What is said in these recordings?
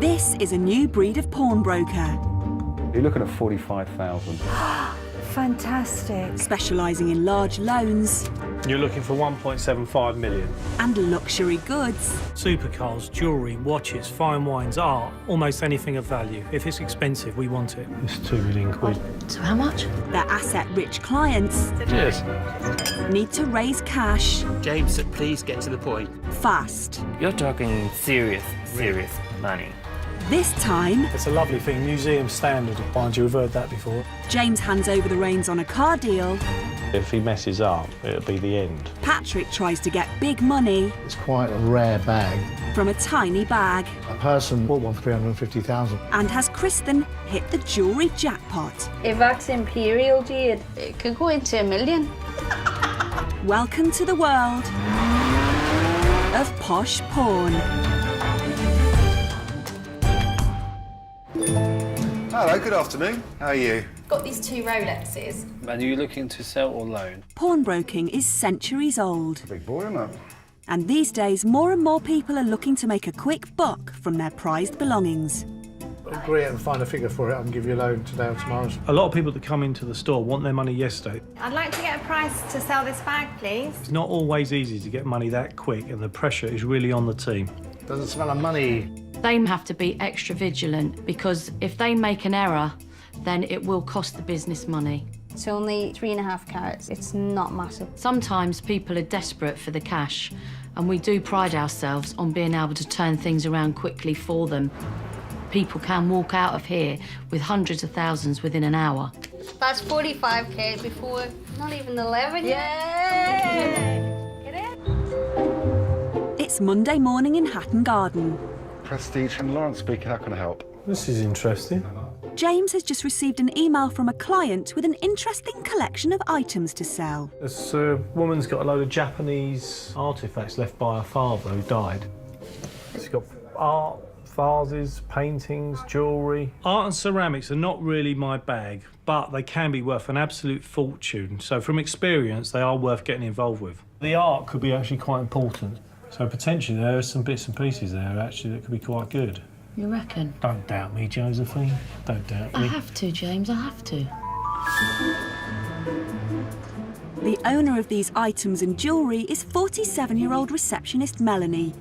This is a new breed of pawnbroker. You're looking at 45,000. Fantastic. Specialising in large loans You're looking for 1.75 million. and luxury goods. Supercars, jewellery, watches, fine wines, art, almost anything of value. If it's expensive, we want it. It's £2 million. So how much? Their asset-rich clients Cheers. need to raise cash James, please get to the point. fast. You're talking serious money. This time, It's a lovely thing, museum standard. Mind you, we've heard that before. James hands over the reins on a car deal. If he messes up, it'll be the end. Patrick tries to get big money It's quite a rare bag. from a tiny bag. A person bought one for 350,000. And has Kristen hit the jewellery jackpot? If that's imperial jade, it could go into $1 million. Welcome to the world of Posh Pawn. Hello, good afternoon. How are you? Got these 2 Rolexes. And are you looking to sell or loan? Pawnbroking is centuries old. Big boy, isn't it? And these days, more and more people are looking to make a quick buck from their prized belongings. Agree and find a figure for it. I can give you a loan today or tomorrow. A lot of people that come into the store want their money yesterday. I'd like to get a price to sell this bag, please. It's not always easy to get money that quick, and the pressure is really on the team. Doesn't smell of money. They have to be extra vigilant because if they make an error, then it will cost the business money. It's only 3.5 carats. It's not massive. Sometimes people are desperate for the cash, and we do pride ourselves on being able to turn things around quickly for them. People can walk out of here with hundreds of thousands within an hour. That's 45k before not even 11 yet. Get it? It's Monday morning in Hatton Garden. Prestige and Lawrence speaking. How can I help? This is interesting. James has just received an email from a client with an interesting collection of items to sell. This woman's got a load of Japanese artefacts left by her father who died. She's got art, vases, paintings, jewellery. Art and ceramics are not really my bag, but they can be worth an absolute fortune. So from experience, they are worth getting involved with. The art could be actually quite important. So potentially there are some bits and pieces there actually that could be quite good. You reckon? Don't doubt me, Josephine. Don't doubt me. I have to, James, I have to. The owner of these items and jewellery is 47-year-old receptionist Melanie,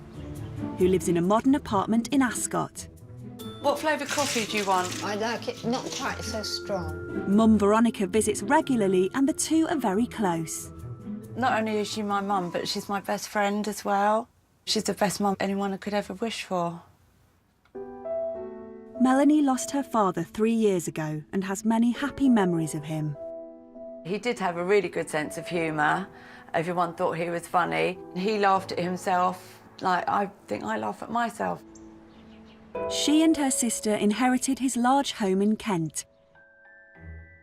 who lives in a modern apartment in Ascot. What flavour coffee do you want? I like it not quite so strong. Mum Veronica visits regularly and the two are very close. Not only is she my mum, but she's my best friend as well. She's the best mum anyone could ever wish for. Melanie lost her father 3 years ago and has many happy memories of him. He did have a really good sense of humour. Everyone thought he was funny. He laughed at himself like I think I laugh at myself. She and her sister inherited his large home in Kent.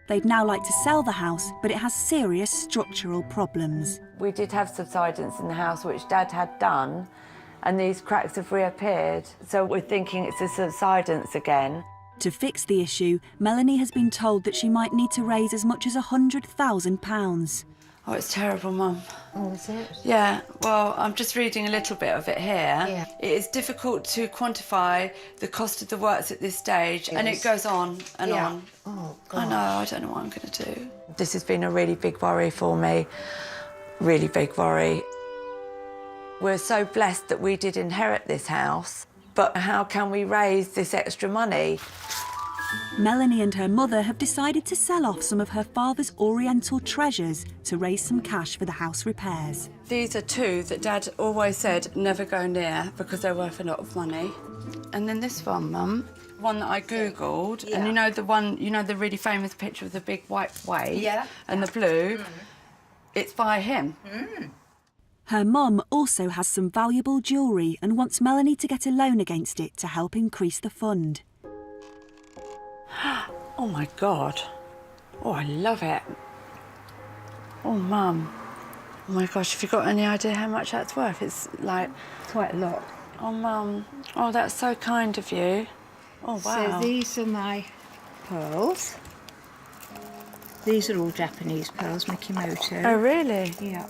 They'd now like to sell the house, but it has serious structural problems. We did have subsidence in the house, which Dad had done, and these cracks have reappeared. So we're thinking it's a subsidence again. To fix the issue, Melanie has been told that she might need to raise as much as £100,000. Oh, it's terrible, Mum. Oh, is it? Yeah, well, I'm just reading a little bit of it here. Yeah. It is difficult to quantify the cost of the works at this stage, and it goes on and on. Oh, God. I know, I don't know what I'm going to do. This has been a really big worry for me, really big worry. We're so blessed that we did inherit this house, but how can we raise this extra money? Melanie and her mother have decided to sell off some of her father's Oriental treasures to raise some cash for the house repairs. These are 2 that Dad always said never go near because they're worth a lot of money. And then this one, Mum, one that I Googled, and you know the one, you know the really famous picture of the big white wave and the blue, it's by him. Her mum also has some valuable jewellery and wants Melanie to get a loan against it to help increase the fund. Oh, my God. Oh, I love it. Oh, Mum. Oh, my gosh, have you got any idea how much that's worth? It's like... Quite a lot. Oh, Mum. Oh, that's so kind of you. Oh, wow. So these are my pearls. These are all Japanese pearls, Mikimoto. Oh, really? Yeah.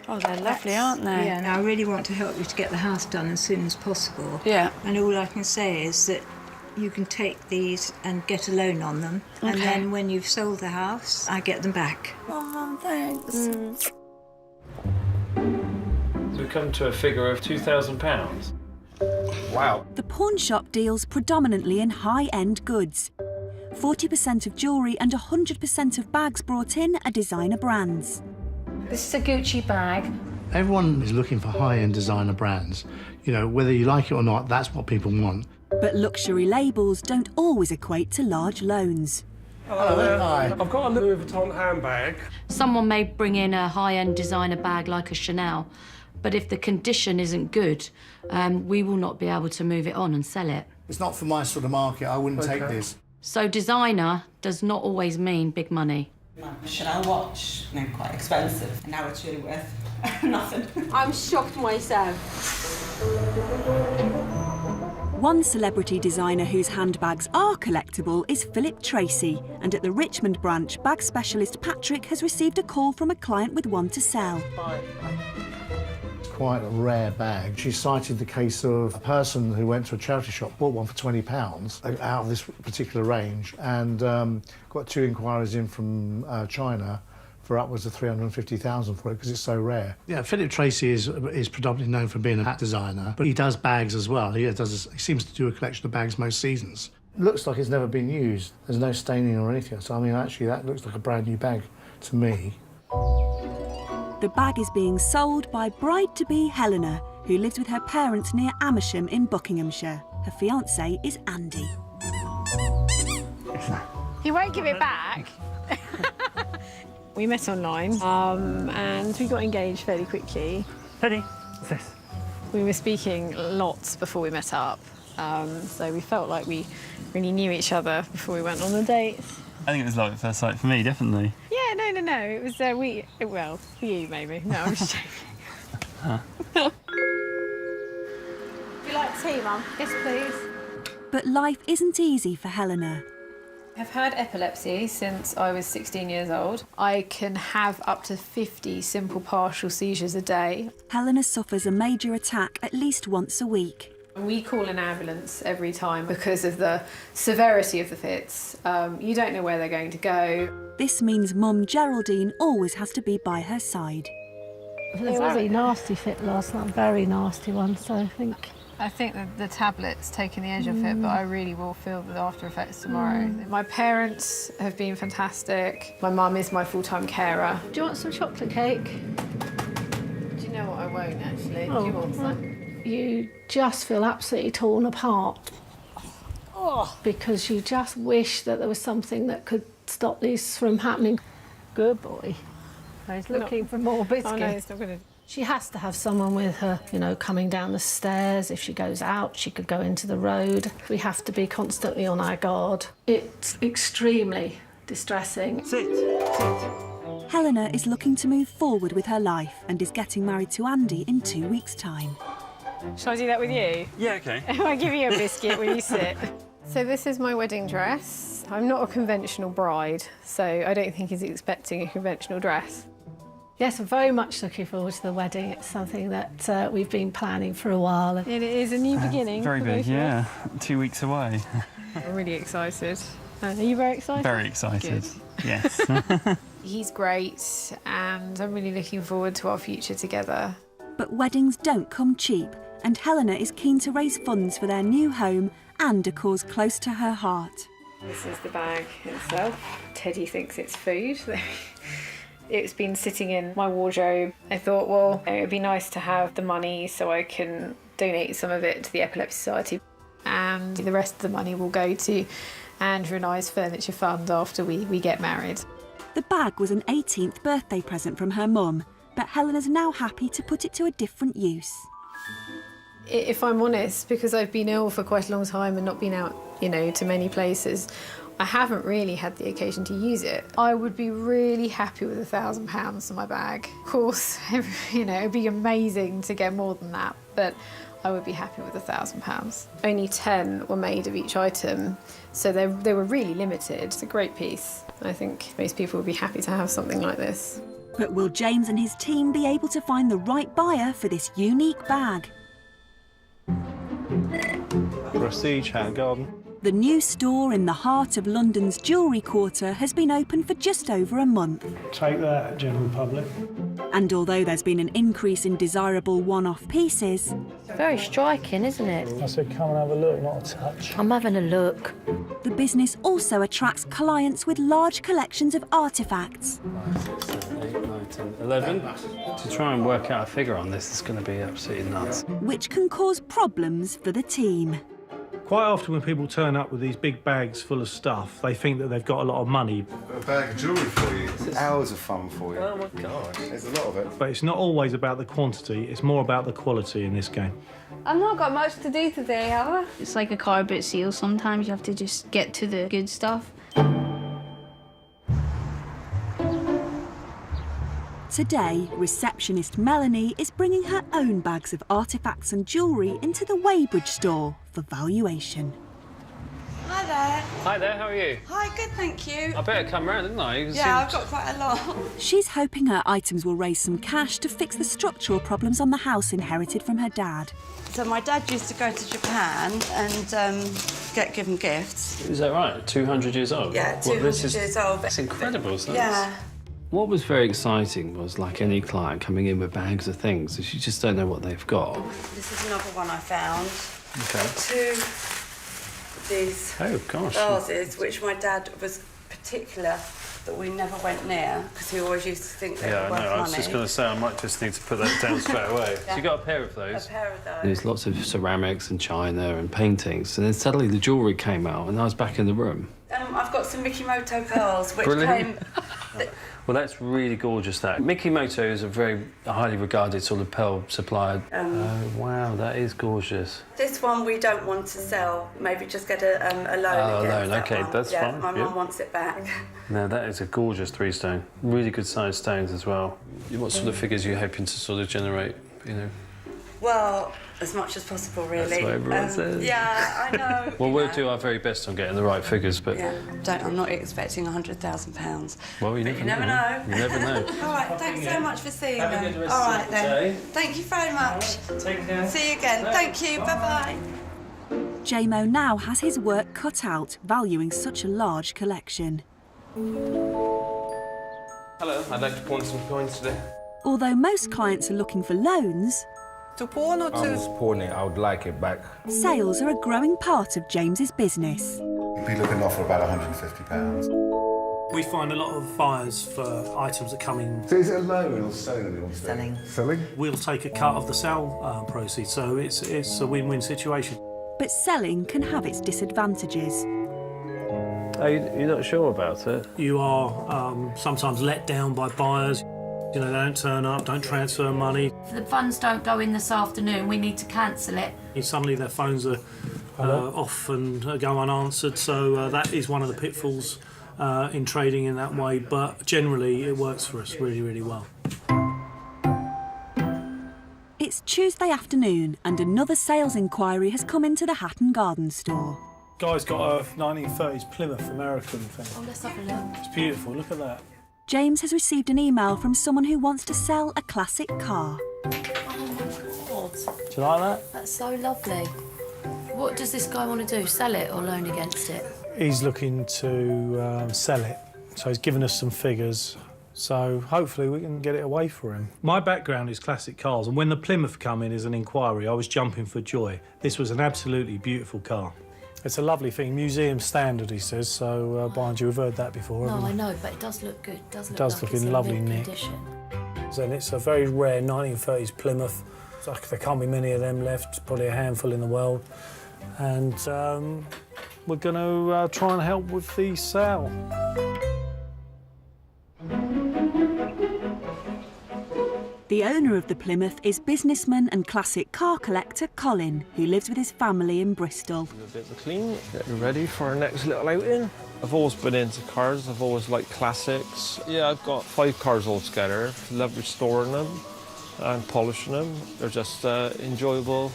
Oh, they're lovely, aren't they? Yeah, and I really want to help you to get the house done as soon as possible. Yeah. And all I can say is that you can take these and get a loan on them, and then when you've sold the house, I get them back. Oh, thanks. So we come to a figure of £2,000. Wow. The pawn shop deals predominantly in high-end goods. 40% of jewellery and 100% of bags brought in are designer brands. This is a Gucci bag. Everyone is looking for high-end designer brands. You know, whether you like it or not, that's what people want. But luxury labels don't always equate to large loans. Hello there. Hi. I've got a Louis Vuitton handbag. Someone may bring in a high-end designer bag like a Chanel, but if the condition isn't good, we will not be able to move it on and sell it. It's not for my sort of market. I wouldn't take this. So designer does not always mean big money. My Chanel watch, quite expensive, and now it's really worth nothing. I'm shocked myself. One celebrity designer whose handbags are collectible is Philip Tracy, and at the Richmond branch, bag specialist Patrick has received a call from a client with one to sell. It's quite a rare bag. She cited the case of a person who went to a charity shop, bought one for £20 out of this particular range, and got 2 inquiries in from China for upwards of 350,000 for it because it's so rare. Yeah, Philip Tracy is predominantly known for being a hat designer, but he does bags as well. He seems to do a collection of bags most seasons. Looks like it's never been used. There's no staining or anything. So I mean, actually, that looks like a brand new bag to me. The bag is being sold by bride-to-be Helena, who lives with her parents near Amersham in Buckinghamshire. Her fiancé is Andy. He won't give it back. We met online and we got engaged fairly quickly. Ready? What's this? We were speaking lots before we met up, so we felt like we really knew each other before we went on the date. I think it was love at first sight for me, definitely. Yeah, no. It was, well, for you maybe. No, I'm just joking. Would you like tea, Mum? Yes, please. But life isn't easy for Helena. I've had epilepsy since I was 16 years old. I can have up to 50 simple partial seizures a day. Helena suffers a major attack at least once a week. We call an ambulance every time because of the severity of the fits. You don't know where they're going to go. This means Mum Geraldine always has to be by her side. It was a very nasty fit last night, very nasty one, so I think that the tablet's taken the edge off it, but I really will feel the after effects tomorrow. My parents have been fantastic. My mum is my full-time carer. Do you want some chocolate cake? Do you know what, I won't actually. Do you want some? You just feel absolutely torn apart. Because you just wish that there was something that could stop this from happening. Good boy. He's looking for more biscuits. Oh no, it's not going to. She has to have someone with her, coming down the stairs. If she goes out, she could go into the road. We have to be constantly on our guard. It's extremely distressing. Sit. Helena is looking to move forward with her life and is getting married to Andy in 2 weeks' time. Shall I do that with you? Yeah, okay. I'll give you a biscuit when you sit. So this is my wedding dress. I'm not a conventional bride, so I don't think he's expecting a conventional dress. Yes, I'm very much looking forward to the wedding. It's something that we've been planning for a while. It is a new beginning. Very big, yeah. 2 weeks away. I'm really excited. Are you very excited? Very excited, Good. yes. He's great, and I'm really looking forward to our future together. But weddings don't come cheap, and Helena is keen to raise funds for their new home and a cause close to her heart. This is the bag itself. Teddy thinks it's food. It's been sitting in my wardrobe. I thought, well, it would be nice to have the money so I can donate some of it to the Epilepsy Society. And the rest of the money will go to Andrew and I's furniture fund after we get married. The bag was an 18th birthday present from her mum, but Helena's now happy to put it to a different use. If I'm honest, because I've been ill for quite a long time and not been out, to many places, I haven't really had the occasion to use it. I would be really happy with £1,000 in my bag. Of course, it'd be amazing to get more than that, but I would be happy with £1,000. Only 10 were made of each item, so they were really limited. It's a great piece. I think most people would be happy to have something like this. But will James and his team be able to find the right buyer for this unique bag? Prestige Hat Garden. The new store in the heart of London's jewellery quarter has been open for just over a month. Take that, general public. And although there's been an increase in desirable one-off pieces... Very striking, isn't it? I said come and have a look, not a touch. I'm having a look. The business also attracts clients with large collections of artefacts. 9, 6, 7, 8, 9, 10, 11. To try and work out a figure on this is going to be absolutely nuts. Which can cause problems for the team. Quite often when people turn up with these big bags full of stuff, they think that they've got a lot of money. A bag of jewellery for you. It's hours of fun for you. Oh my God. There's a lot of it. But it's not always about the quantity, it's more about the quality in this game. I've not got much to do today, have I? It's like a car boot seal. Sometimes you have to just get to the good stuff. Today, receptionist Melanie is bringing her own bags of artefacts and jewellery into the Weybridge store for valuation. Hi there. Hi there, how are you? Hi, good, thank you. I better come round, didn't I? Yeah, I've got quite a lot. She's hoping her items will raise some cash to fix the structural problems on the house inherited from her dad. So my dad used to go to Japan and get given gifts. Is that right? 200 years old? Yeah, 200 years old. That's incredible. So yeah. What was very exciting was, like any client coming in with bags of things, is you just don't know what they've got. This is another one I found. Okay. 2 these vases, which my dad was particular that we never went near because he always used to think they were worth money. I was just going to say I might just need to put that down straight away. Yeah. So you got a pair of those? A pair of those. There's lots of ceramics and china and paintings, and then suddenly the jewellery came out, and I was back in the room. I've got some Mikimoto pearls, which Brilliant. came. Well, that's really gorgeous, that. Mikimoto is a very highly regarded sort of pearl supplier. Oh, wow, that is gorgeous. This one we don't want to sell. Maybe just get a loan against that okay, one. that's fine. My mum wants it back. No, that is a gorgeous 3-stone. Really good sized stones as well. What sort of figures are you hoping to sort of generate, you know? Well, as much as possible, really. That's what everyone says. Yeah, I know. Well, we'll do our very best on getting the right figures, but... Yeah, I'm not expecting £100,000. Well, you never know. You never know. All right, thanks so much for seeing them. Have a good rest All of right, the then. day. Thank you very much. Take care. See you again. Bye. Thank you. Bye-bye. JMO now has his work cut out, valuing such a large collection. Hello, I'd like to pawn some coins today. Although most clients are looking for loans, To pawn or to... I was pawning, I would like it back. sales are a growing part of James's business. You'd be looking off for about £150. We find a lot of buyers for items that come in. So is it a loan or selling? Selling. We'll take a cut of the sale proceeds, so it's a win-win situation. But selling can have its disadvantages. You're not sure about it? You are sometimes let down by buyers. You know, they don't turn up, don't transfer money. If the funds don't go in this afternoon, we need to cancel it. Suddenly their phones are off and go unanswered, so that is one of the pitfalls in trading in that way, but generally it works for us really, really well. It's Tuesday afternoon and another sales inquiry has come into the Hatton Garden store. Guy's got a 1930s Plymouth American thing. Oh, let's have a look. It's beautiful, look at that. James has received an email from someone who wants to sell a classic car. Oh my God. Do you like that? That's so lovely. What does this guy want to do? Sell it or loan against it? He's looking to sell it, so he's given us some figures. So hopefully we can get it away for him. My background is classic cars, and when the Plymouth come in as an inquiry, I was jumping for joy. This was an absolutely beautiful car. It's a lovely thing, museum standard, he says, so mind you, we've heard that before, No, haven't we? I know, but it does look good. It does look in it's lovely in mint nick. condition. And it's a very rare 1930s Plymouth. There can't be many of them left, probably a handful in the world. And we're going to try and help with the sale. The owner of the Plymouth is businessman and classic car collector Colin, who lives with his family in Bristol. A bit of clean, getting ready for our next little outing. I've always been into cars, I've always liked classics. Yeah, I've got 5 cars altogether. Love restoring them and polishing them. They're just an enjoyable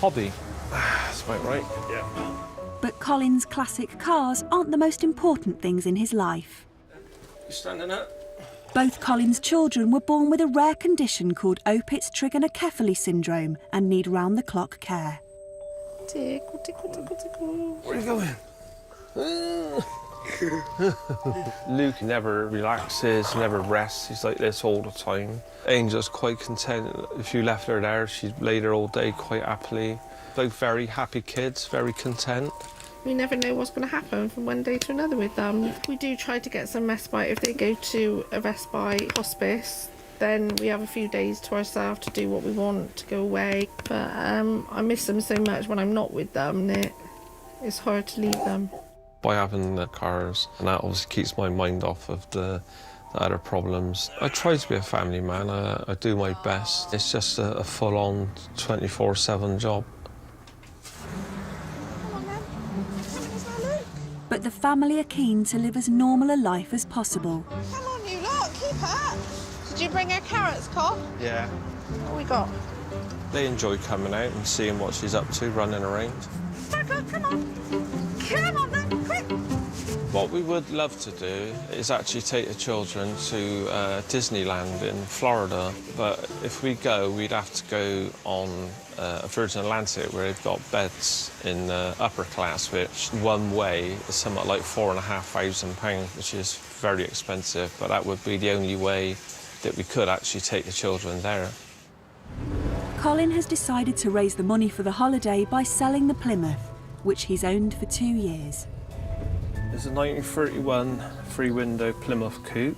hobby. That's about right, yeah. But Colin's classic cars aren't the most important things in his life. You standing up? Both Colin's children were born with a rare condition called Opitz-Trigonocephaly syndrome and need round-the-clock care. Tickle, tickle, tickle, tickle. Where are you going? Luke never relaxes, never rests. He's like this all the time. Angel's quite content. If you left her there, she'd lay there all day quite happily. Both very happy kids, very content. We never know what's going to happen from one day to another with them. We do try to get some respite. If they go to a respite hospice, then we have a few days to ourselves to do what we want, to go away. But I miss them so much when I'm not with them. It's hard to leave them. By having the cars, and that obviously keeps my mind off of the other problems. I try to be a family man. I do my best. It's just a full-on 24/7 job. But the family are keen to live as normal a life as possible. Come on, you lot, keep her. Did you bring her carrots, Col? Yeah. What we got? They enjoy coming out and seeing what she's up to, running around. Becca, come on. Come on then, quick. What we would love to do is actually take the children to Disneyland in Florida, but if we go, we'd have to go on Virgin Atlantic, where they've got beds in the upper class, which one way is somewhat like £4,500, which is very expensive, but that would be the only way that we could actually take the children there. Colin has decided to raise the money for the holiday by selling the Plymouth, which he's owned for 2 years. It's a 1931 three-window Plymouth Coupe,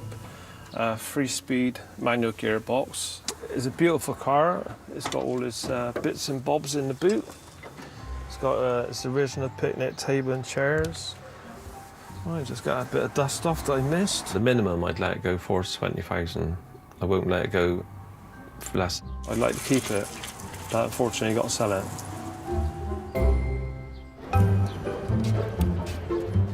3-speed manual gearbox. It's a beautiful car. It's got all its bits and bobs in the boot. It's got its original picnic table and chairs. I just got a bit of dust off that I missed. The minimum I'd let it go for is 20,000. I won't let it go for less. I'd like to keep it, but unfortunately you've got to sell it.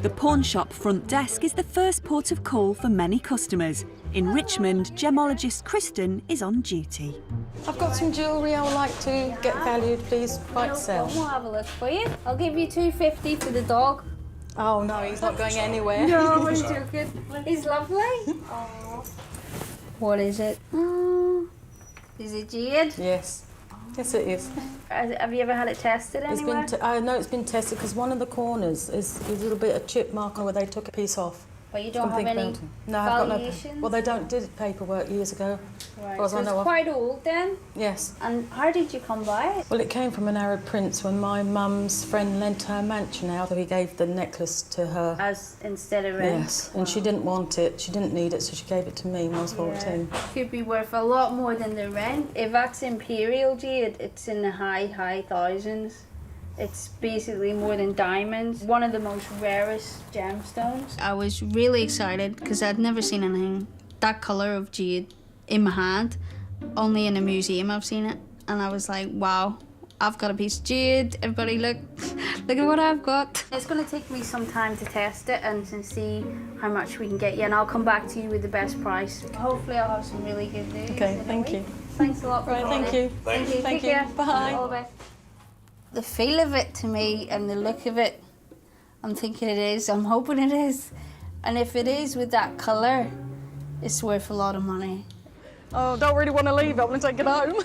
The pawn shop front desk is the first port of call for many customers. In Richmond, gemologist Kristen is on duty. I've got some jewellery I would like to get valued, please. Right, sell. We'll have a look for you. I'll give you $2.50 for the dog. Oh no, he's not going anywhere. No, I'm joking. He's lovely. Oh. What is it? Is it jade? Yes. Yes, it is. Have you ever had it tested anywhere? No, it's been tested because one of the corners is a little bit of chip mark where they took a piece off. But you don't have any No, I've got valuations? no. Well, they did paperwork years ago. Right, As so I it's know of. quite old then? Yes. And how did you come by it? Well, it came from an Arab prince when my mum's friend lent her mansion out, so he gave the necklace to her. As instead of rent? Yes, and she didn't want it, she didn't need it, so she gave it to me when I was 14. Could be worth a lot more than the rent. If that's imperial jade, it's in the high thousands. It's basically more than diamonds. One of the most rarest gemstones. I was really excited because I'd never seen anything that colour of jade in my hand. Only in a museum I've seen it. And I was like, wow, I've got a piece of jade. Everybody look, look at what I've got. It's going to take me some time to test it and to see how much we can get you. And I'll come back to you with the best price. Hopefully I'll have some really good news. Okay, thank you. Thanks a lot for calling. Thank you. Thank you. Thank Take you. care. Bye. All the best. The feel of it to me and the look of it, I'm thinking it is, I'm hoping it is. And if it is with that colour, it's worth a lot of money. Oh, don't really want to leave it, I want to take it home.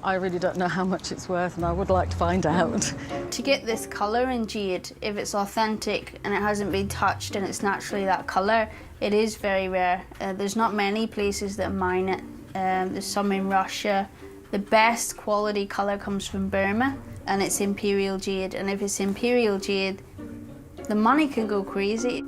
I really don't know how much it's worth and I would like to find out. To get this colour in jade, if it's authentic and it hasn't been touched and it's naturally that colour, it is very rare. There's not many places that mine it. There's some in Russia. The best quality colour comes from Burma and it's imperial jade. And if it's imperial jade, the money can go crazy.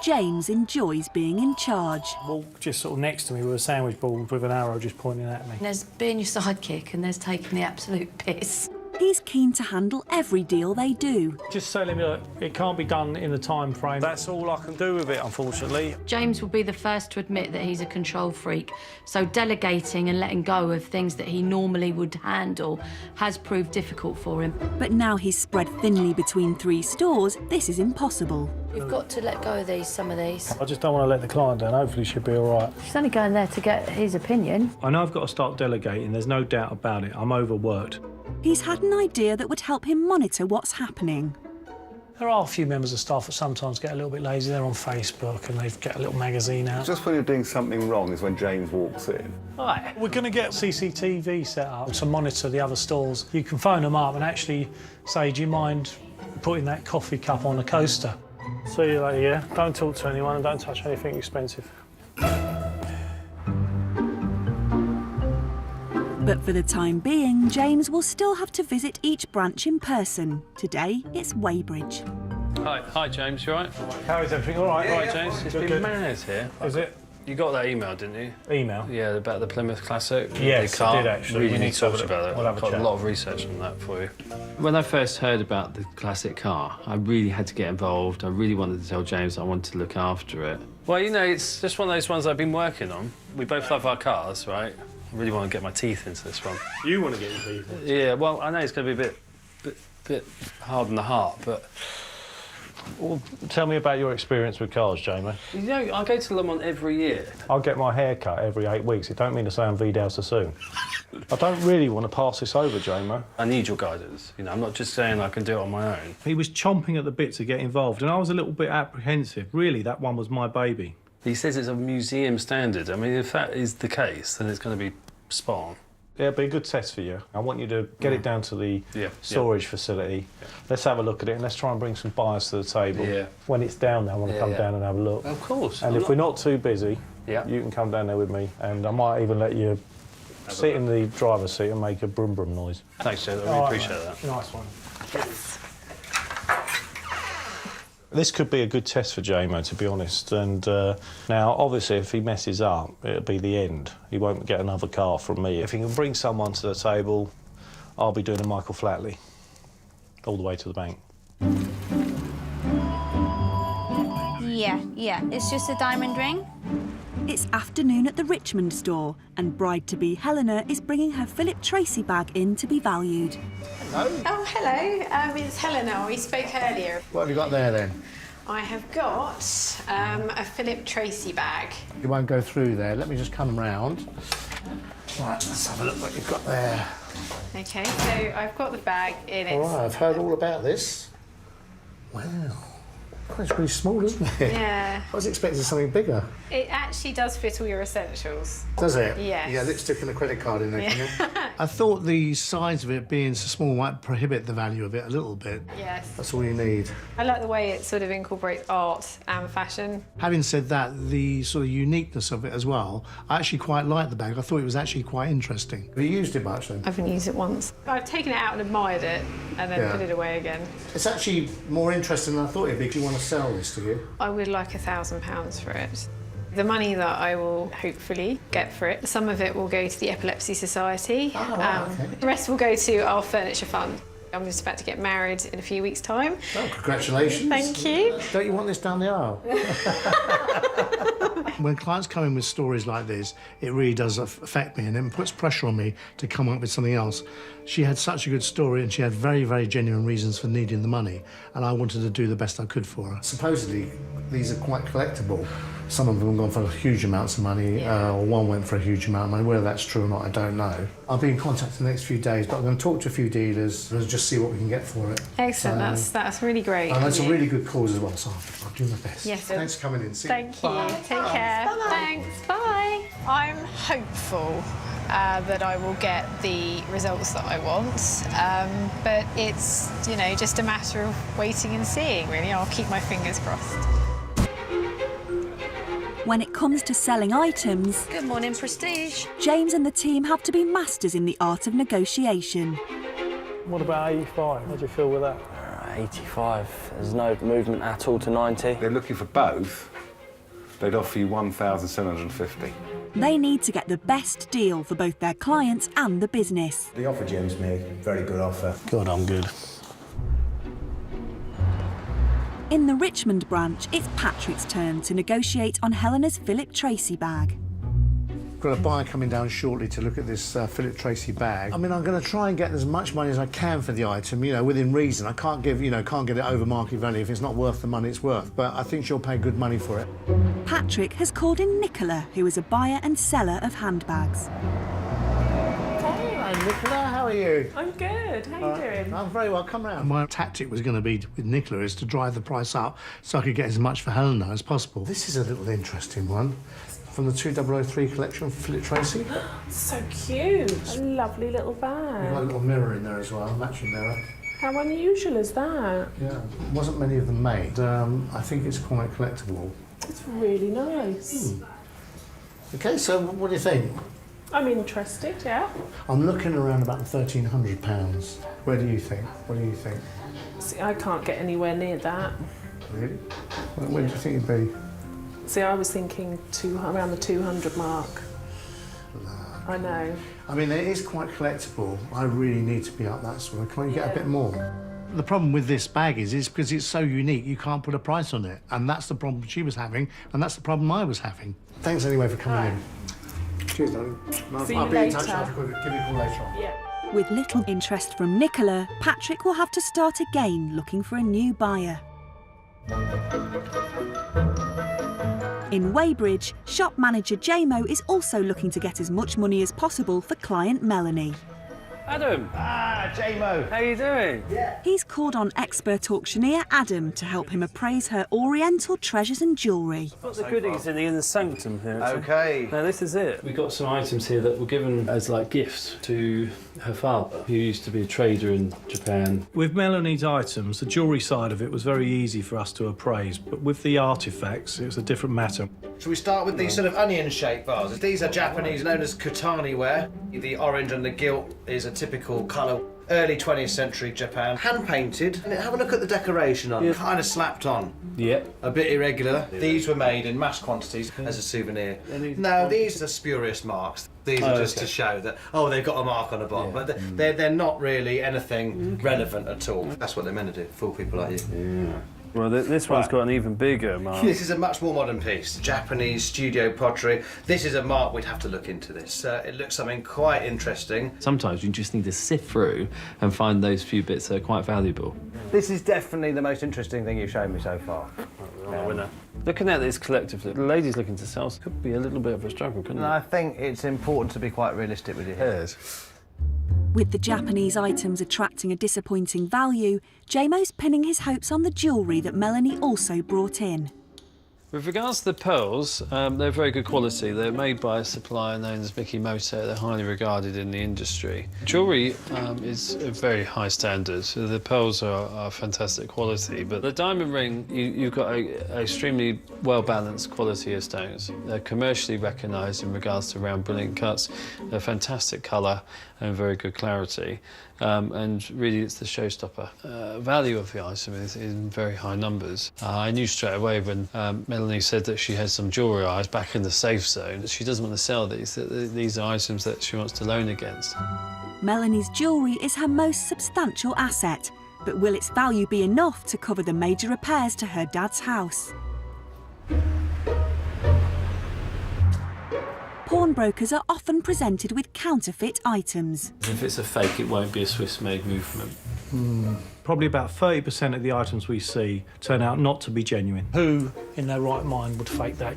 James enjoys being in charge. Walk just sort of next to me with a sandwich board with an arrow just pointing at me. There's being your sidekick and there's taking the absolute piss. He's keen to handle every deal they do. Just telling me, look, it can't be done in the time frame. That's all I can do with it, unfortunately. James will be the first to admit that he's a control freak, so delegating and letting go of things that he normally would handle has proved difficult for him. But now he's spread thinly between 3 stores, this is impossible. You've got to let go of some of these. I just don't want to let the client down. Hopefully she'll be all right. She's only going there to get his opinion. I know I've got to start delegating, there's no doubt about it. I'm overworked. He's had an idea that would help him monitor what's happening. There are a few members of staff that sometimes get a little bit lazy. They're on Facebook and they get a little magazine out. Just when you're doing something wrong is when James walks in. Right. We're going to get CCTV set up to monitor the other stores. You can phone them up and actually say, do you mind putting that coffee cup on a coaster? See you later, yeah? Don't talk to anyone and don't touch anything expensive. But for the time being, James will still have to visit each branch in person. Today, it's Weybridge. Hi, James. You all right? How is everything? All right? All right, James. It's been mad here. Is it? You got that email, didn't you? Email? Yeah, about the Plymouth Classic. Yes, I did actually. Really We need need to to talk have a- about that. we'll have a I've got chat. a lot of research on that for you. When I first heard about the classic car, I really had to get involved. I really wanted to tell James I wanted to look after it. Well, you know, it's just one of those ones I've been working on. We both love our cars, right? I really want to get my teeth into this one. You want to get your teeth in? Yeah, well, I know it's going to be a bit hard on the heart, but... Well, tell me about your experience with cars, Jamie. You know, I go to Le Mans every year. I get my hair cut every 8 weeks. It don't mean to say I'm Vidal Sassoon. I don't really want to pass this over, Jamie. I need your guidance. You know, I'm not just saying I can do it on my own. He was chomping at the bit to get involved, and I was a little bit apprehensive. Really, that one was my baby. He says it's a museum standard. I mean, if that is the case, then it's going to be spot on. Yeah, it'll be a good test for you. I want you to get it down to the storage facility. Yeah. Let's have a look at it and let's try and bring some buyers to the table. Yeah. When it's down there, I want to come down and have a look. Of course. And if we're not too busy, you can come down there with me, and I might even let you sit in the driver's seat and make a brum brum noise. Thanks, Joe. I really appreciate that. Nice one. This could be a good test for J-Mo, to be honest. And now, obviously, if he messes up, it'll be the end. He won't get another car from me. If he can bring someone to the table, I'll be doing a Michael Flatley all the way to the bank. Yeah, it's just a diamond ring. It's afternoon at the Richmond store, and bride-to-be Helena is bringing her Philip Tracy bag in to be valued. Hello. Oh, hello. It's Helena. We spoke earlier. What have you got there, then? I have got a Philip Tracy bag. You won't go through there. Let me just come round. Right, let's have a look what you've got there. OK, so I've got the bag in it. All right, I've heard all about this. Wow. Oh, it's really small, isn't it? Yeah. I was expecting something bigger. It actually does fit all your essentials. Does it? Yes. Yeah, lipstick and a credit card in there, Yeah. can you? I thought the size of it being so small might prohibit the value of it a little bit. Yes. That's all you need. I like the way it sort of incorporates art and fashion. Having said that, the sort of uniqueness of it as well, I actually quite like the bag. I thought it was actually quite interesting. Have you used it much, then? I haven't used it once. I've taken it out and admired it and then put it away again. It's actually more interesting than I thought it'd be. Do you want to sell this to you? I would like £1,000 for it. The money that I will hopefully get for it, some of it will go to the Epilepsy Society. Okay. The rest will go to our furniture fund. I'm just about to get married in a few weeks' time. Oh, congratulations. Thank you. Don't you want this down the aisle? When clients come in with stories like this, it really does affect me and it puts pressure on me to come up with something else. She had such a good story and she had very, very genuine reasons for needing the money, and I wanted to do the best I could for her. Supposedly, these are quite collectible. Some of them have gone for huge amounts of money, or one went for a huge amount of money. Whether that's true or not, I don't know. I'll be in contact in the next few days, but I'm going to talk to a few dealers and just see what we can get for it. Excellent, that's really great. And it's a really good cause as well, so I'll do my best. Yes. Thanks for coming in. See Thank you. Bye. Take care. Bye-bye. Thanks. Bye. I'm hopeful that I will get the results that I want, but it's, you know, just a matter of waiting and seeing, really. I'll keep my fingers crossed. When it comes to selling items, Good morning, Prestige. James and the team have to be masters in the art of negotiation. What about 85? How do you feel with that? 85. There's no movement at all to 90. They're looking for both. They'd offer you 1,750. They need to get the best deal for both their clients and the business. The offer Jim's made, very good offer. God, I'm good. In the Richmond branch, it's Patrick's turn to negotiate on Helena's Philip Tracy bag. Got a buyer coming down shortly to look at this Philip Tracy bag. I mean, I'm going to try and get as much money as I can for the item, you know, within reason. I can't give, can't get it over market value if it's not worth the money it's worth. But I think she'll pay good money for it. Patrick has called in Nicola, who is a buyer and seller of handbags. Hello, Nicola, how are you? I'm good. How are you doing? I'm very well. Come round. My tactic was going to be with Nicola is to drive the price up so I could get as much for Helena as possible. This is a little interesting one from the 2003 collection, Philip Tracy. So cute. A lovely little bag. We've got a little mirror in there as well, a matching mirror. How unusual is that? Yeah, wasn't many of them made. I think it's quite collectible. It's really nice. Okay, so what do you think? I'm interested, yeah. I'm looking around about £1,300. Where do you think? What do you think? See, I can't get anywhere near that. Really? Where do you think it'd be? See, I was thinking around the 200 mark. I know. I mean, it is quite collectible. I really need to be up that sort of. Can't you get a bit more? The problem with this bag is because it's so unique, you can't put a price on it. And that's the problem she was having, and that's the problem I was having. Thanks anyway for coming in. Cheers, darling. I'll be in touch. I'll give you a call later on. Yeah. With little interest from Nicola, Patrick will have to start again looking for a new buyer. In Weybridge, shop manager JMO is also looking to get as much money as possible for client Melanie. Adam! Ah, JMO! How you doing? Yeah. He's called on expert auctioneer Adam to help him appraise her oriental treasures and jewellery. Got the goodies in the inner sanctum here. Okay. Now this is it. We've got some items here that were given as like gifts to her father, who used to be a trader in Japan. With Melanie's items, the jewellery side of it was very easy for us to appraise, but with the artefacts, it was a different matter. Shall we start with these sort of onion-shaped vases? These are Japanese, known as katani ware. The orange and the gilt is a typical colour. Early 20th century Japan. Hand-painted. And have a look at the decoration on it. Kind of slapped on. Yep. A bit irregular. These were made in mass quantities as a souvenir. Now, these are spurious marks. These are just to show that, oh, they've got a mark on the bottom. But they're not really anything relevant at all. That's what they're meant to do, fool people like you. Yeah. Well, this one's got an even bigger mark. This is a much more modern piece. Japanese studio pottery. This is a mark, we'd have to look into this. It looks something quite interesting. Sometimes you just need to sift through and find those few bits that are quite valuable. This is definitely the most interesting thing you've shown me so far. Winner. Looking at this collectively, the ladies looking to sell could be a little bit of a struggle, couldn't it? I think it's important to be quite realistic with your hairs. With the Japanese items attracting a disappointing value, JMO's pinning his hopes on the jewellery that Melanie also brought in. With regards to the pearls, they're very good quality. They're made by a supplier known as Miki Moto. They're highly regarded in the industry. Jewellery is a very high standard. So the pearls are fantastic quality, but the diamond ring, you've got an extremely well-balanced quality of stones. They're commercially recognised in regards to round, brilliant cuts. They're fantastic colour and very good clarity. And really, it's the showstopper. Value of the item is in very high numbers. I knew straight away when Melanie said that she had some jewellery eyes back in the safe zone that she doesn't want to sell these. That these are items that she wants to loan against. Melanie's jewellery is her most substantial asset, but will its value be enough to cover the major repairs to her dad's house? Pawnbrokers are often presented with counterfeit items. If it's a fake, it won't be a Swiss-made movement. Probably about 30% of the items we see turn out not to be genuine. Who, in their right mind, would fake that?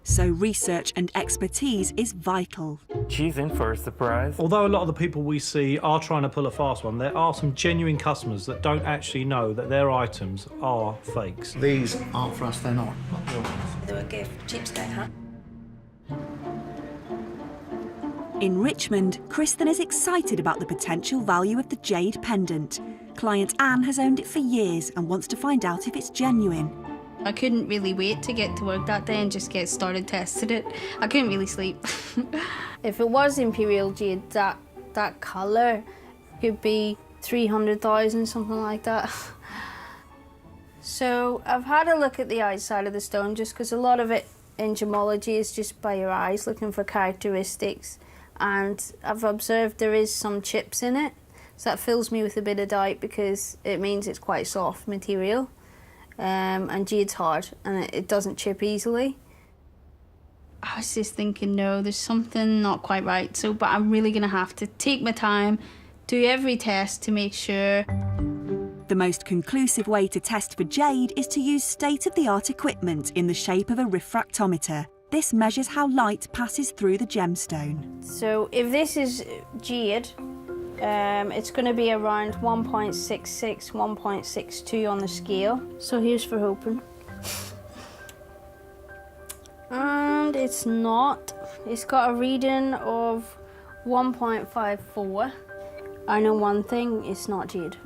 So research and expertise is vital. She's in for a surprise. Although a lot of the people we see are trying to pull a fast one, there are some genuine customers that don't actually know that their items are fakes. These aren't for us, they're not. They were a gift. Cheapskate, huh? In Richmond, Kristen is excited about the potential value of the jade pendant. Client Anne has owned it for years and wants to find out if it's genuine. I couldn't really wait to get to work that day and just get started testing it. I couldn't really sleep. If it was imperial jade, that colour could be 300,000, something like that. So I've had a look at the outside of the stone just because a lot of it in gemology is just by your eyes looking for characteristics. And I've observed there is some chips in it, so that fills me with a bit of doubt because it means it's quite soft material. And jade's hard and it doesn't chip easily. I was just thinking, no, there's something not quite right. But I'm really gonna have to take my time, do every test to make sure. The most conclusive way to test for jade is to use state-of-the-art equipment in the shape of a refractometer. This measures how light passes through the gemstone. So if this is jade, It's going to be around 1.66, 1.62 on the scale. So here's for hoping. And it's not. It's got a reading of 1.54. I know one thing, it's not jade.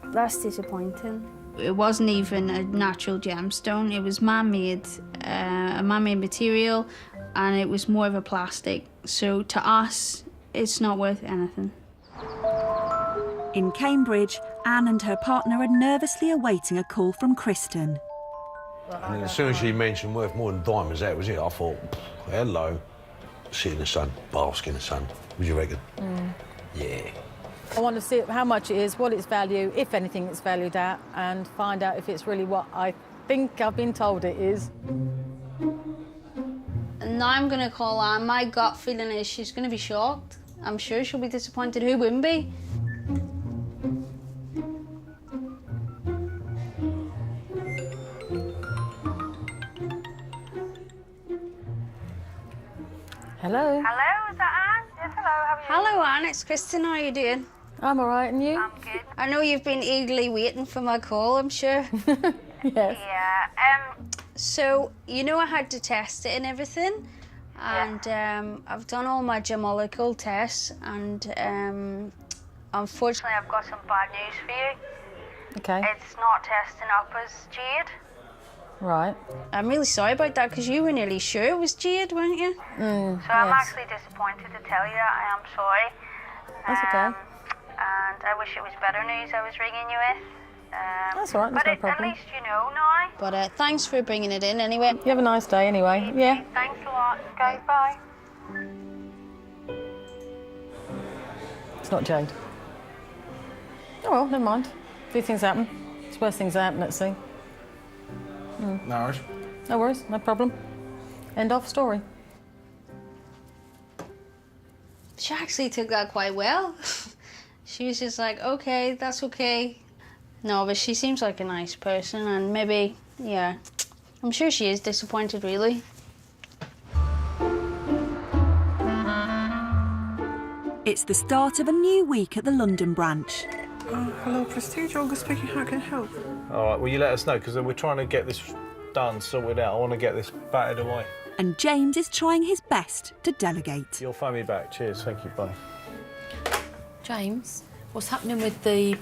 That's disappointing. It wasn't even a natural gemstone, it was man-made, a man-made material, and it was more of a plastic. So to us, it's not worth anything. In Cambridge, Anne and her partner are nervously awaiting a call from Kristen. And as soon as she mentioned worth more than diamonds, that was it. I thought, hello, sit in the sun, bask in the sun. What do you reckon? Yeah. I want to see how much it is, what its value, if anything it's valued at, and find out if it's really what I think I've been told it is. And now I'm going to call Anne. My gut feeling is she's going to be shocked. I'm sure she'll be disappointed. Who wouldn't be? Hello? Hello, is that Anne? Yes, hello, how are you? Hello, Anne. It's Kristen. How are you doing? I'm all right, and you? I'm good. I know you've been eagerly waiting for my call, I'm sure. Yes. Yeah, So, you know I had to test it and everything, and I've done all my gemological tests, and unfortunately I've got some bad news for you. Okay. it's not testing up as jade. Right. I'm really sorry about that, because you were nearly sure it was jade, weren't you? So I'm actually disappointed to tell you that. I am sorry. That's okay. And I wish it was better news I was ringing you with. That's all right, there's but no problem. at least you know now. But thanks for bringing it in anyway. You have a nice day anyway. Yeah. Thanks a lot. Okay, bye. It's not jade. Oh well, never mind. These things happen. It's worse things that happen at sea. No worries. No worries, no problem. End of story. She actually took that quite well. She was just like, okay, that's okay. No, but she seems like a nice person, and maybe, yeah, I'm sure she is disappointed, really. It's the start of a new week at the London branch. Hello, Prestige. Olga speaking. How can I help? All right, will you let us know? Because we're trying to get this done, sorted out. I want to get this battered away. And James is trying his best to delegate. You'll phone me back. Cheers, thank you, bye. James, what's happening with the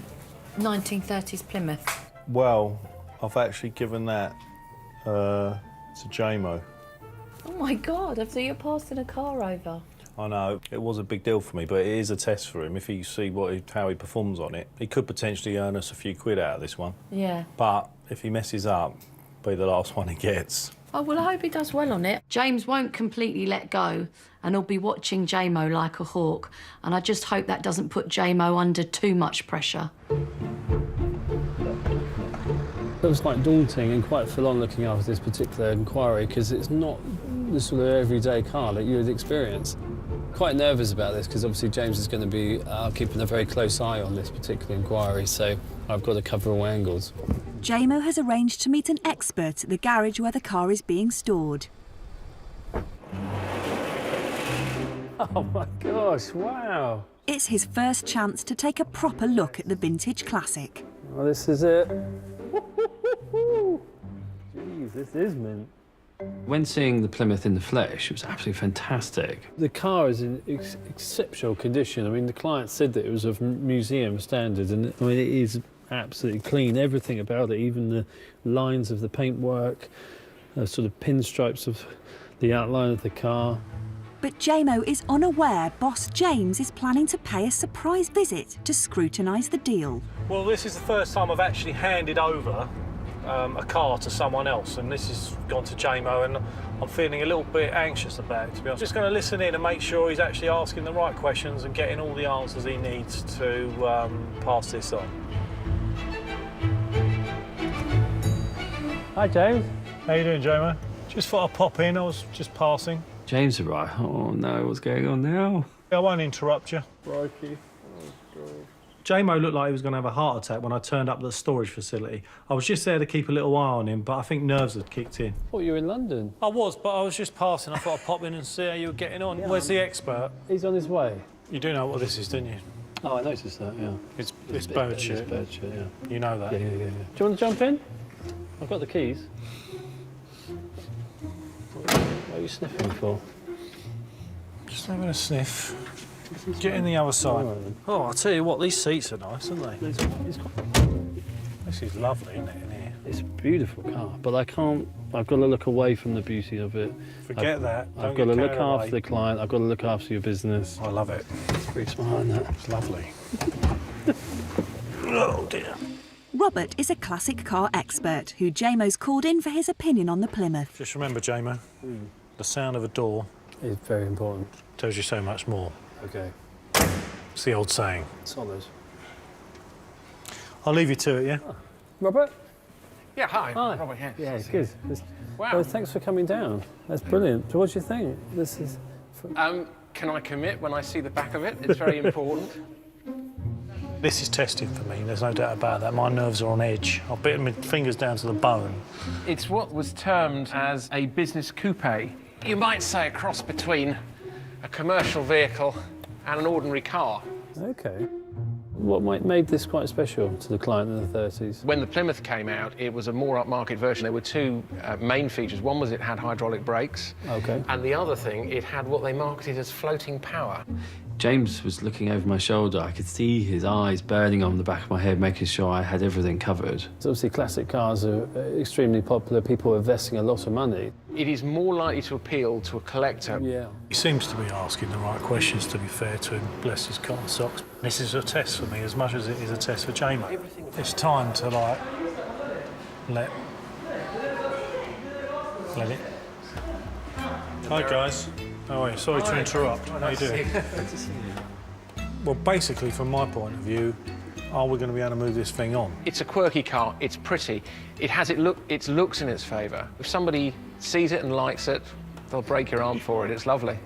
1930s Plymouth? Well, I've actually given that to JMO. Oh my God, I thought you were passing a car over. I know, it was a big deal for me, but it is a test for him. If he see how he performs on it, he could potentially earn us a few quid out of this one. Yeah. But if he messes up, be the last one he gets. Oh, well, I hope he does well on it. James won't completely let go, and he'll be watching JMO like a hawk, and I just hope that doesn't put JMO under too much pressure. It was quite daunting and quite full on looking after this particular inquiry, because it's not the sort of everyday car that you would experience. Quite nervous about this, because obviously James is going to be keeping a very close eye on this particular inquiry, so I've got to cover all angles. JMO has arranged to meet an expert at the garage where the car is being stored. Oh my gosh, wow. It's his first chance to take a proper look at the vintage classic. Well, this is it. Jeez, this is mint. When seeing the Plymouth in the flesh, it was absolutely fantastic. The car is in exceptional condition. I mean, the client said that it was of museum standard, and I mean, it is absolutely clean. Everything about it, even the lines of the paintwork, sort of pinstripes of the outline of the car. But JMO is unaware boss James is planning to pay a surprise visit to scrutinise the deal. Well, this is the first time I've actually handed over a car to someone else, and this has gone to JMO, and I'm feeling a little bit anxious about it, to be honest. Just going to listen in and make sure he's actually asking the right questions and getting all the answers he needs to pass this on. Hi, James. How you doing, JMO? Just thought I'd pop in. I was just passing. James arrived. Oh no, what's going on now? I won't interrupt you. Crikey. JMO looked like he was going to have a heart attack when I turned up at the storage facility. I was just there to keep a little eye on him, but I think nerves had kicked in. Oh, you were in London? I was, but I was just passing. I thought I'd pop in and see how you were getting on. Yeah, where's the expert? He's on his way. You do know what this is, don't you? Oh, I noticed that, yeah. It's bird shit. It's bird shit, yeah. You know that? Yeah. Do you want to jump in? I've got the keys. What are you sniffing for? Just having a sniff. Get in the other side. Oh, I'll tell you what, these seats are nice, aren't they? This is lovely, isn't it, in here? It's a beautiful car, but I've got to look away from the beauty of it. Forget that. I've got to look after the client, I've got to look after your business. I love it. It's pretty smart, isn't it? It's lovely. Oh, dear. Robert is a classic car expert who JMO's called in for his opinion on the Plymouth. Just remember, JMO, the sound of a door is very important. Tells you so much more. Okay. It's the old saying. Solid. I'll leave you to it, yeah? Oh. Robert? Yeah, hi. Hi. Robert here. Yeah, it's good. Wow. Well, thanks for coming down. That's brilliant. So what do you think? This is... Can I commit when I see the back of it? It's very important. This is testing for me, there's no doubt about that. My nerves are on edge. I've bitten my fingers down to the bone. It's what was termed as a business coupe. You might say a cross between a commercial vehicle and an ordinary car. OK. What made this quite special to the client in the 30s? When the Plymouth came out, it was a more upmarket version. There were two main features. One was it had hydraulic brakes. OK. And the other thing, it had what they marketed as floating power. James was looking over my shoulder. I could see his eyes burning on the back of my head, making sure I had everything covered. So obviously, classic cars are extremely popular. People are investing a lot of money. It is more likely to appeal to a collector. Yeah. He seems to be asking the right questions, to be fair to him. Bless his cotton socks. This is a test for me as much as it is a test for JMO. It's time to, like, let it. Hi, guys. How are you? Sorry to interrupt. How are you doing? Good to see you. Well, basically, from my point of view, are we going to be able to move this thing on? It's a quirky car. It's pretty. It has its looks in its favour. If somebody sees it and likes it, they'll break your arm for it. It's lovely.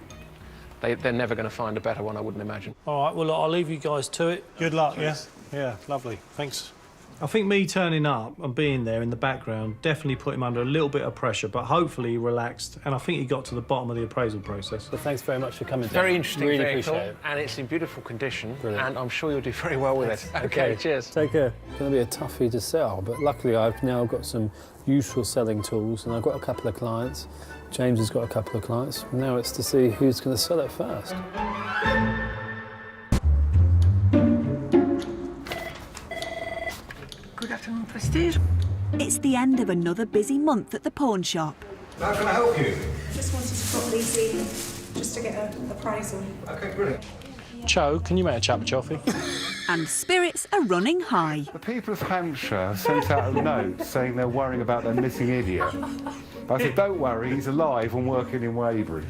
They're never going to find a better one, I wouldn't imagine. All right, well, look, I'll leave you guys to it. Good luck, yeah? Yeah, lovely. Thanks. I think me turning up and being there in the background definitely put him under a little bit of pressure, but hopefully he relaxed, and I think he got to the bottom of the appraisal process. Well, thanks very much for coming down. Very interesting really vehicle, appreciate it. and it's in beautiful condition, Brilliant. and I'm sure you'll do very well with it. OK, cheers. Take care. It's going to be a toughie to sell, but luckily I've now got some useful selling tools, and I've got a couple of clients. James has got a couple of clients. Now it's to see who's going to sell it first. Good afternoon, Prestige. It's the end of another busy month at the pawn shop. How can I help you? Just wanted to put these in, just to get an appraisal. OK, brilliant. Cho, can you make a chap of coffee? And spirits are running high. The people of Hampshire sent out a note saying they're worrying about their missing idiot. I said, don't worry, he's alive and working in Weybridge.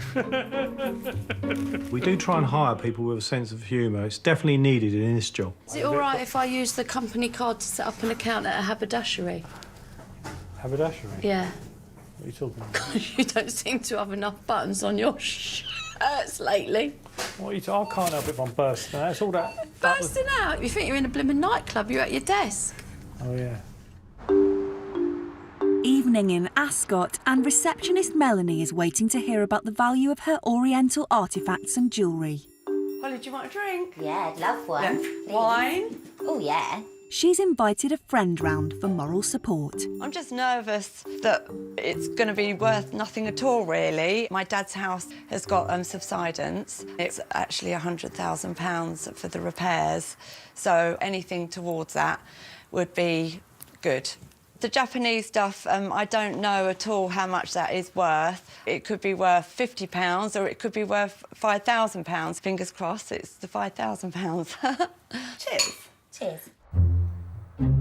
We do try and hire people with a sense of humour. It's definitely needed in this job. Is it all right if I use the company card to set up an account at a haberdashery? Haberdashery? Yeah. What are you talking about? You don't seem to have enough buttons on your shirts lately. What are you I can't help it if I'm bursting out. It's all that... Bursting out? You think you're in a blimmin' nightclub? You're at your desk. Oh, yeah. Evening in Ascot, and receptionist Melanie is waiting to hear about the value of her Oriental artefacts and jewellery. Holly, do you want a drink? Yeah, I'd love one. Yeah. Wine? Oh, yeah. She's invited a friend round for moral support. I'm just nervous that it's going to be worth nothing at all, really. My dad's house has got subsidence. It's actually £100,000 for the repairs, so anything towards that would be good. The Japanese stuff, I don't know at all how much that is worth. It could be worth £50 or it could be worth £5,000. Fingers crossed it's the £5,000. Cheers. Cheers.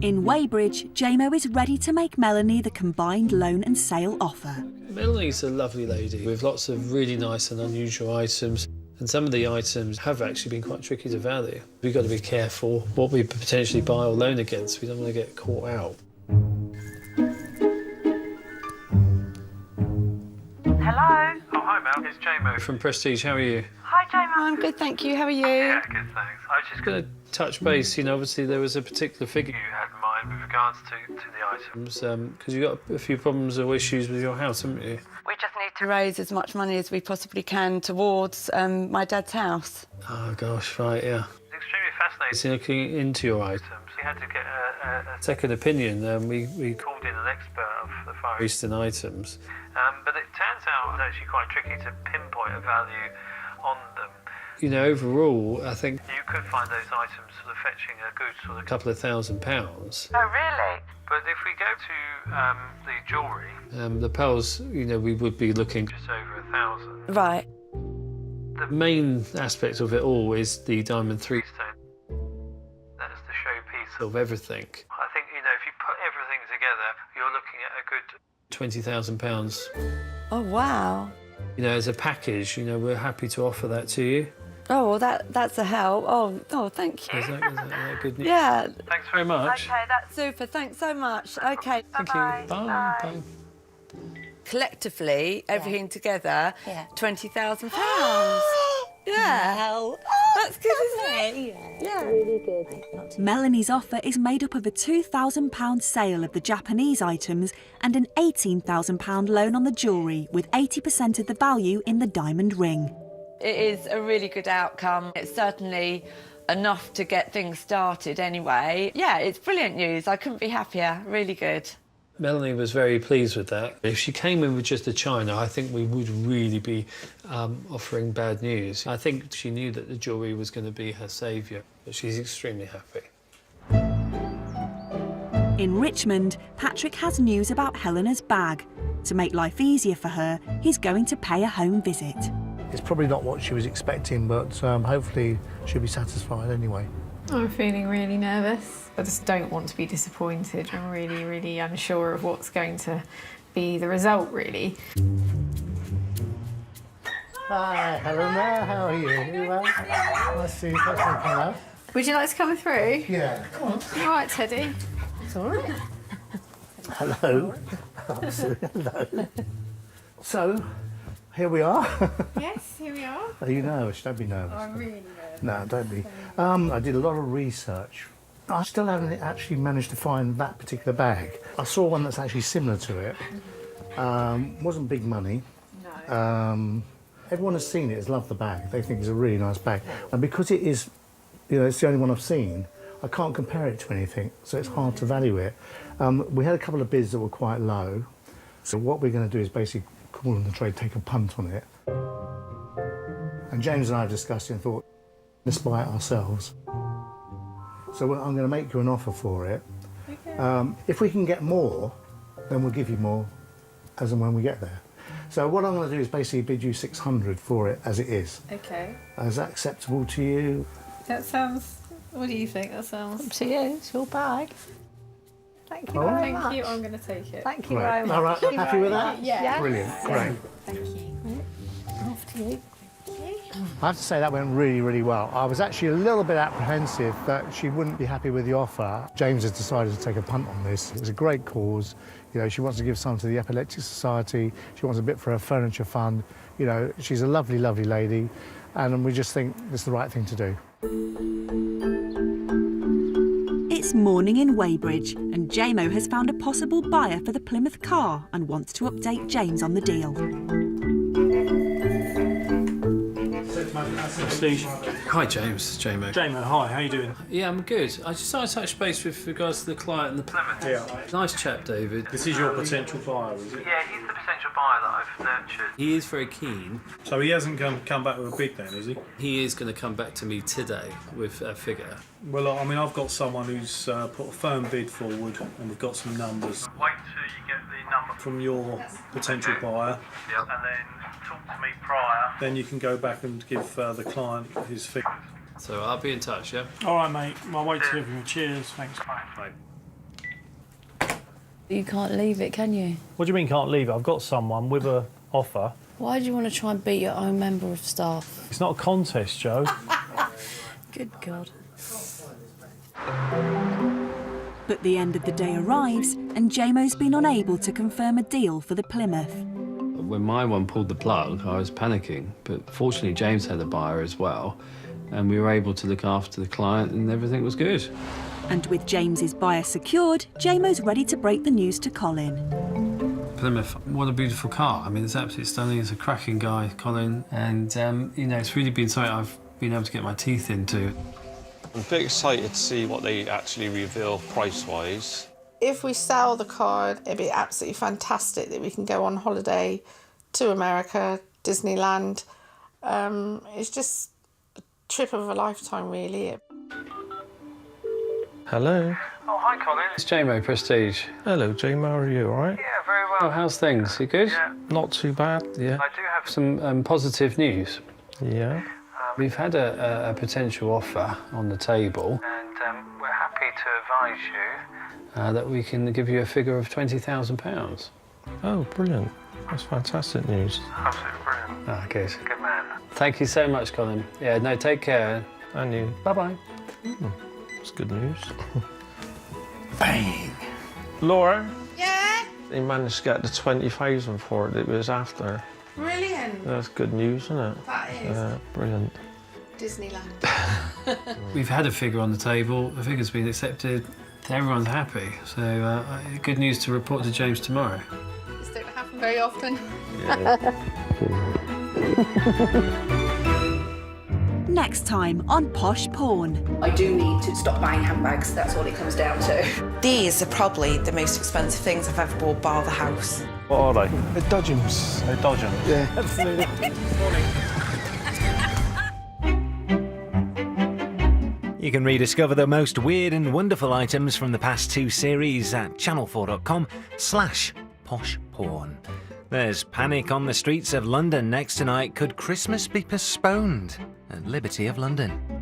In Weybridge, JMO is ready to make Melanie the combined loan and sale offer. Melanie's a lovely lady with lots of really nice and unusual items. And some of the items have actually been quite tricky to value. We've got to be careful what we potentially buy or loan against. We don't want to get caught out. Hello? Oh, hi, Mel. It's JMO. From Prestige, how are you? Hi, JMO. I'm good, thank you. How are you? Yeah, good, thanks. I was just going to touch base. You know, obviously there was a particular figure you had in mind with regards to the items. because you got a few problems or issues with your house, haven't you? We just need to raise as much money as we possibly can towards my dad's house. Oh, gosh, right, yeah. It's extremely fascinating looking into your items. We had to get a second opinion. We called in an expert of the Far Eastern items. But it turns out it's actually quite tricky to pinpoint a value on them. You know, overall, I think you could find those items sort of fetching a good sort of couple of £1,000. Oh, really? But if we go to the jewellery, the pearls, you know, we would be looking just over 1,000. Right. The main aspect of it all is the diamond 3 stone. That is the showpiece of everything. I think, you know, if you put everything together, you're looking at a good £20,000. Oh, wow. You know, as a package, you know, we're happy to offer that to you. Oh, well, that's a help. Oh, thank you. Is that good news? Yeah. Thanks very much. OK, that's super. Thanks so much. OK. Thank you. Bye. Bye. Collectively, everything together, £20,000. Yeah. That's good, isn't it? Yeah. Really good. Melanie's offer is made up of a £2,000 sale of the Japanese items and an £18,000 loan on the jewellery, with 80% of the value in the diamond ring. It is a really good outcome. It's certainly enough to get things started anyway. Yeah, it's brilliant news. I couldn't be happier. Really good. Melanie was very pleased with that. If she came in with just the china, I think we would really be offering bad news. I think she knew that the jewellery was going to be her saviour, but she's extremely happy. In Richmond, Patrick has news about Helena's bag. To make life easier for her, he's going to pay a home visit. It's probably not what she was expecting, but hopefully she'll be satisfied anyway. I'm feeling really nervous. I just don't want to be disappointed. I'm really, really unsure of what's going to be the result, really. Hi, Helena. How are you? You well? Nice to see you. Thanks for coming out. Would you like to come through? Yeah, come on. You all right, Teddy? It's all right. Hello. Hello. So, here we are. Yes, here we are. Are you nervous? Don't be nervous. Oh, I'm really nervous. No, don't be. I did a lot of research. I still haven't actually managed to find that particular bag. I saw one that's actually similar to it. Wasn't big money. No. Everyone has seen it, has loved the bag. They think it's a really nice bag. And because it is, you know, it's the only one I've seen, I can't compare it to anything, so it's hard to value it. We had a couple of bids that were quite low. So what we're going to do is basically call on the trade, take a punt on it. And James and I have discussed it and thought, let's buy it ourselves. So I'm going to make you an offer for it. Okay. If we can get more, then we'll give you more as and when we get there. So what I'm going to do is basically bid you 600 for it as it is. Okay. Is that acceptable to you? That sounds... What do you think? That sounds... Up to you. It's your bag. Thank you All right. very much. Thank you. I'm going to take it. Thank you Right. very much. All right, Thank you happy very with that? much. Yeah. Brilliant, great. Thank you. After you. I have to say that went really, really well. I was actually a little bit apprehensive that she wouldn't be happy with the offer. James has decided to take a punt on this. It was a great cause. You know, she wants to give some to the Epileptic Society. She wants a bit for her furniture fund. You know, she's a lovely, lovely lady, and we just think it's the right thing to do. It's morning in Weybridge, and JMO has found a possible buyer for the Plymouth car and wants to update James on the deal. Hi, James. JMO. JMO, hi, how you doing? Yeah, I'm good. I just thought I'd touch base with regards to the client and the Plymouth. Yeah. Nice chap, David. This is your potential buyer, is it? Yeah, he's the potential buyer that I've nurtured. He is very keen. So he hasn't come back with a bid then, is he? He is going to come back to me today with a figure. Well, I mean, I've got someone who's put a firm bid forward, and we've got some numbers. Wait till you get the number From your potential buyer. Yep. And then talk to me prior. Then you can go back and give the client his figures. So I'll be in touch, yeah? All right, mate. I'll wait to hear from you. Cheers. Thanks. Bye. You can't leave it, can you? What do you mean can't leave it? I've got someone with a offer. Why do you want to try and beat your own member of staff? It's not a contest, Joe. Good God. But the end of the day arrives, and JMO's been unable to confirm a deal for the Plymouth. When my one pulled the plug, I was panicking, but fortunately James had a buyer as well, and we were able to look after the client and everything was good. And with James's buyer secured, JMO's ready to break the news to Colin. Plymouth. What a beautiful car. I mean, it's absolutely stunning. It's a cracking guy, Colin, and you know, it's really been something I've been able to get my teeth into. I'm a bit excited to see what they actually reveal price-wise. If we sell the car, it'd be absolutely fantastic that we can go on holiday to America, Disneyland. It's just a trip of a lifetime, really. Hello. Oh, hi, Colin. It's JMO Prestige. Hello, Jane. How are you, all right? Yeah, very well. Oh, how's things? You good? Yeah. Not too bad, yeah. I do have Some positive news. Yeah. We've had a potential offer on the table and we're happy to advise you. that we can give you a figure of £20,000. Oh, brilliant. That's fantastic news. Absolutely brilliant. Ah, good. Good man. Thank you so much, Colin. Yeah, no, take care. And you. Bye-bye. That's good news. Bang! Laura? Yeah? They managed to get the 20,000 for it was after. Brilliant. That's good news, isn't it? That is. Yeah, brilliant. Disneyland. We've had a figure on the table. The figure's been accepted. Everyone's happy. So good news to report to James tomorrow. This don't happen very often. Next time on Posh Porn. I do need to stop buying handbags, that's all it comes down to. These are probably the most expensive things I've ever bought, bar the house. What are they? They're dodgems. They're dodgems. Yeah. Absolutely. You can rediscover the most weird and wonderful items from the past 2 series at channel4.com/poshporn. There's panic on the streets of London next tonight. Could Christmas be postponed at Liberty of London?